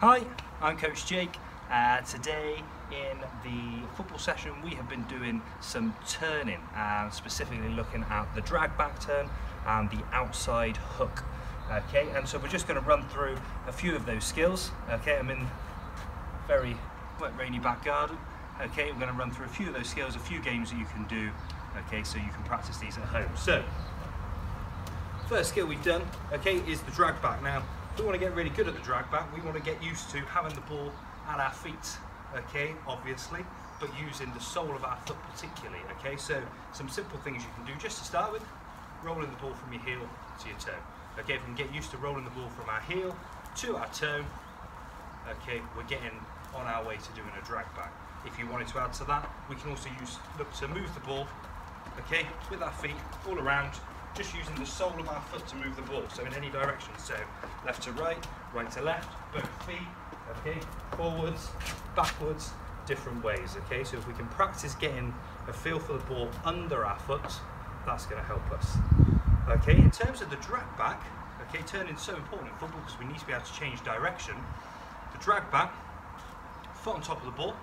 Hi, I'm Coach Jake. Today in the football session we have been doing some turning, specifically looking at the drag back turn and the outside hook. Okay, and so we're just going to run through a few of those skills. Okay, I'm in very wet, rainy back garden. Okay, we're going to run through a few of those skills, a few games that you can do. Okay, so you can practice these at home. So, first skill we've done, okay, is the drag back. Now, if we want to get really good at the drag back, we want to get used to having the ball at our feet, okay, obviously, but using the sole of our foot particularly, okay. So some simple things you can do just to start with: rolling the ball from your heel to your toe. Okay, if we can get used to rolling the ball from our heel to our toe, okay, we're getting on our way to doing a drag back. If you wanted to add to that, we can also look to move the ball, okay, with our feet all around, just using the sole of our foot to move the ball, so in any direction. So left to right, right to left, both feet, okay, forwards, backwards, different ways, okay. So if we can practice getting a feel for the ball under our foot, that's going to help us. Okay, in terms of the drag back, okay, turning is so important in football because we need to be able to change direction. The drag back, foot on top of the ball,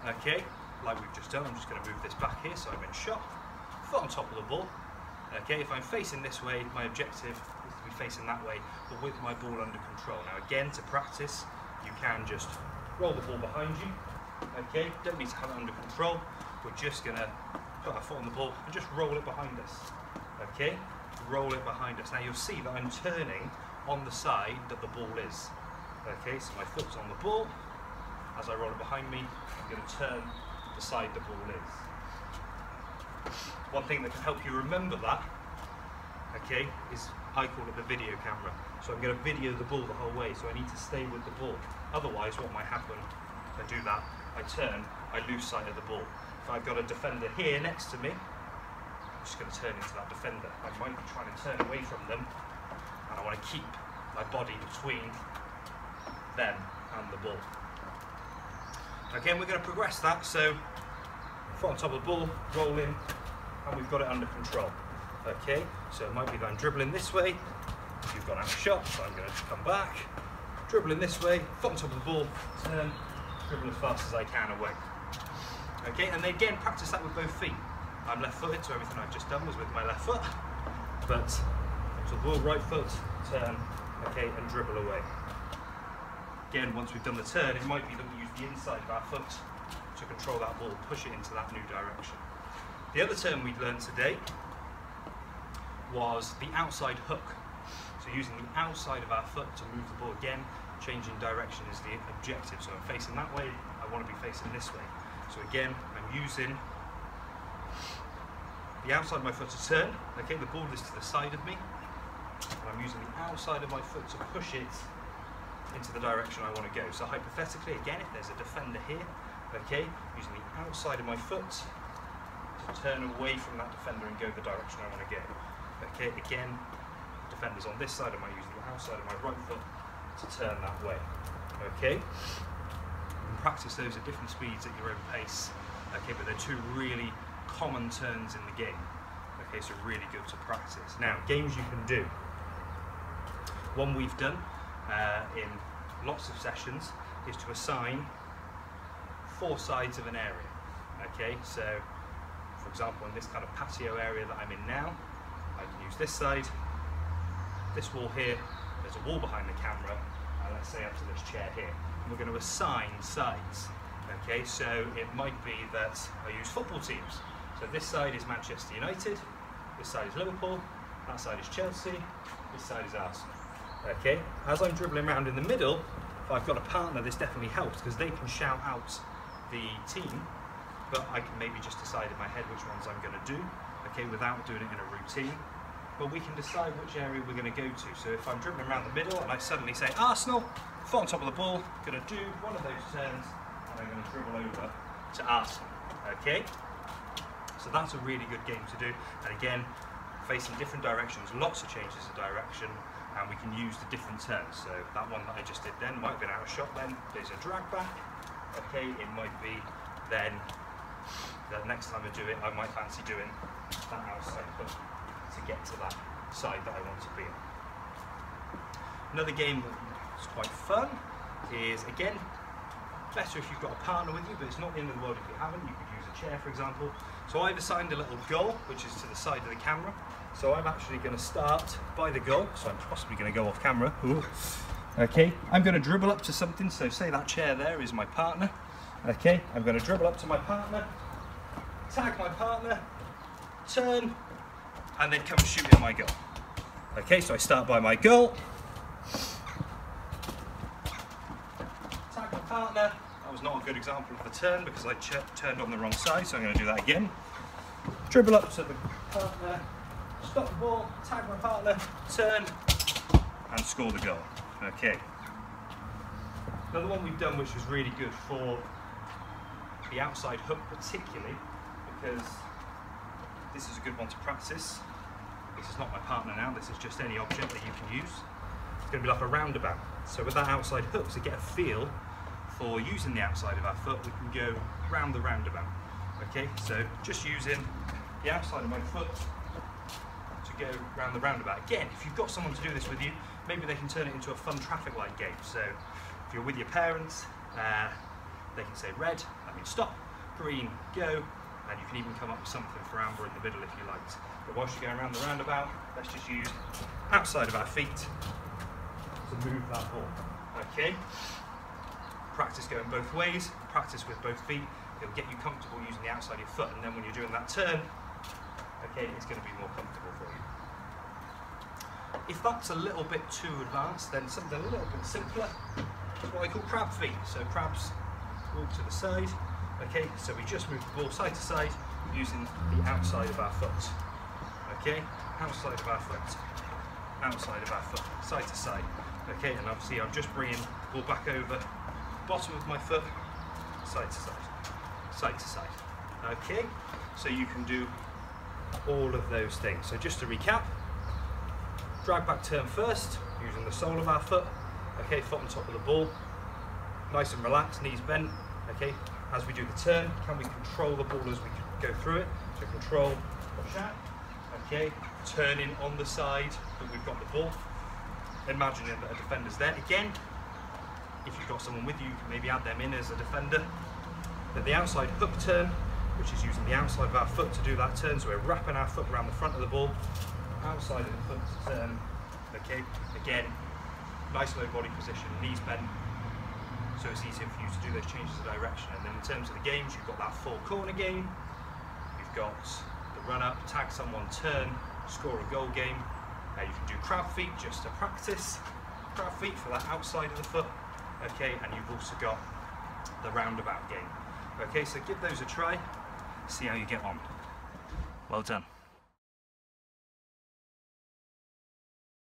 okay, like we've just done. I'm just going to move this back here so I'm in shot. Foot on top of the ball. Okay, if I'm facing this way, my objective is to be facing that way, but with my ball under control. Now again, to practice, you can just roll the ball behind you. Okay, don't need to have it under control. We're just gonna put our foot on the ball and just roll it behind us. Okay, roll it behind us. Now you'll see that I'm turning on the side that the ball is. Okay, so my foot's on the ball. As I roll it behind me, I'm gonna turn the side the ball is. One thing that can help you remember that, okay, is I call it the video camera. So I'm going to video the ball the whole way, so I need to stay with the ball. Otherwise, what might happen if I do that, I turn, I lose sight of the ball. If I've got a defender here next to me, I'm just going to turn into that defender. I might be trying to turn away from them, and I want to keep my body between them and the ball. Okay, and we're going to progress that, so foot on top of the ball, roll in, and we've got it under control. Okay, so it might be that I'm dribbling this way, you've gone out of shot, so I'm going to come back, dribbling this way, foot on top of the ball, turn, dribble as fast as I can away. Okay, and then again, practice that with both feet. I'm left-footed, so everything I've just done was with my left foot, but to the ball, right foot, turn, okay, and dribble away. Again, once we've done the turn, it might be that we use the inside of our foot to control that ball, push it into that new direction. The other term we learned today was the outside hook. So using the outside of our foot to move the ball. Again, changing direction is the objective. So I'm facing that way, I want to be facing this way. So again, I'm using the outside of my foot to turn. Okay, the ball is to the side of me, and I'm using the outside of my foot to push it into the direction I want to go. So hypothetically, again, if there's a defender here, okay, using the outside of my foot to turn away from that defender and go the direction I want to go. Okay, again, defender's on this side, I might use the outside of my right foot to turn that way. Okay, you can practice those at different speeds at your own pace. Okay, but they're two really common turns in the game. Okay, so really good to practice. Now, games you can do. One we've done in lots of sessions is to assign 4 sides of an area. Okay, so for example, in this kind of patio area that I'm in now, I can use this side, this wall here, there's a wall behind the camera, and let's say up to this chair here. And we're going to assign sides. Okay, so it might be that I use football teams. So this side is Manchester United, this side is Liverpool, that side is Chelsea, this side is Arsenal. Okay, as I'm dribbling around in the middle, if I've got a partner, this definitely helps because they can shout out the team, but I can maybe just decide in my head which ones I'm going to do, okay, without doing it in a routine. But we can decide which area we're going to go to. So if I'm dribbling around the middle and I suddenly say Arsenal, foot on top of the ball, going to do one of those turns, and I'm going to dribble over to Arsenal. Okay, so that's a really good game to do. And again, facing different directions, lots of changes of direction, and we can use the different turns. So that one that I just did then might have been out of shot. Then there's a drag back. Okay, it might be then the next time I do it, I might fancy doing that outside hook to get to that side that I want to be on. Another game that's quite fun is, again, better if you've got a partner with you, but it's not the end of the world if you haven't. You could use a chair, for example. So I've assigned a little goal, which is to the side of the camera. So I'm actually going to start by the goal, so I'm possibly going to go off camera. Ooh. Okay, I'm going to dribble up to something, so say that chair there is my partner. Okay, I'm going to dribble up to my partner, tag my partner, turn, and then come shoot in my goal. Okay, so I start by my goal, tag my partner. That was not a good example of the turn because I turned on the wrong side, so I'm going to do that again. Dribble up to the partner, stop the ball, tag my partner, turn, and score the goal. Okay. Another one we've done which was really good for the outside hook particularly, because this is a good one to practice. This is not my partner now, this is just any object that you can use. It's going to be like a roundabout. So with that outside hook, to get a feel for using the outside of our foot, we can go round the roundabout. Okay, so just using the outside of my foot to go round the roundabout. Again, if you've got someone to do this with you, maybe they can turn it into a fun traffic light game. So if you're with your parents, they can say red, that means stop, green, go, and you can even come up with something for amber in the middle if you like. But whilst you're going around the roundabout, let's just use outside of our feet to move that ball. Okay? Practice going both ways, practice with both feet. It'll get you comfortable using the outside of your foot, and then when you're doing that turn, okay, it's going to be more comfortable for you. If that's a little bit too advanced, then something a little bit simpler is what I call crab feet. So crabs walk to the side. Okay, so we just move the ball side to side using the outside of our foot. Okay, outside of our foot, outside of our foot, side to side. Okay, and obviously I'm just bringing the ball back over, bottom of my foot, side to side, side to side. Okay, so you can do all of those things. So just to recap, drag back turn first, using the sole of our foot. Okay, foot on top of the ball, nice and relaxed, knees bent. Okay, as we do the turn, can we control the ball as we go through it? So control, push out. Okay, turning on the side that we've got the ball. Imagining that a defender's there. Again, if you've got someone with you, you can maybe add them in as a defender. Then the outside hook turn, which is using the outside of our foot to do that turn. So we're wrapping our foot around the front of the ball, outside of the foot to turn. Okay, again, nice low body position, knees bent. So it's easier for you to do those changes of direction. And then in terms of the games, you've got that full corner game, you've got the run up, tag someone, turn, score a goal game. You can do crab feet just to practice, crab feet for that outside of the foot. Okay, and you've also got the roundabout game. Okay, so give those a try, see how you get on. Well done.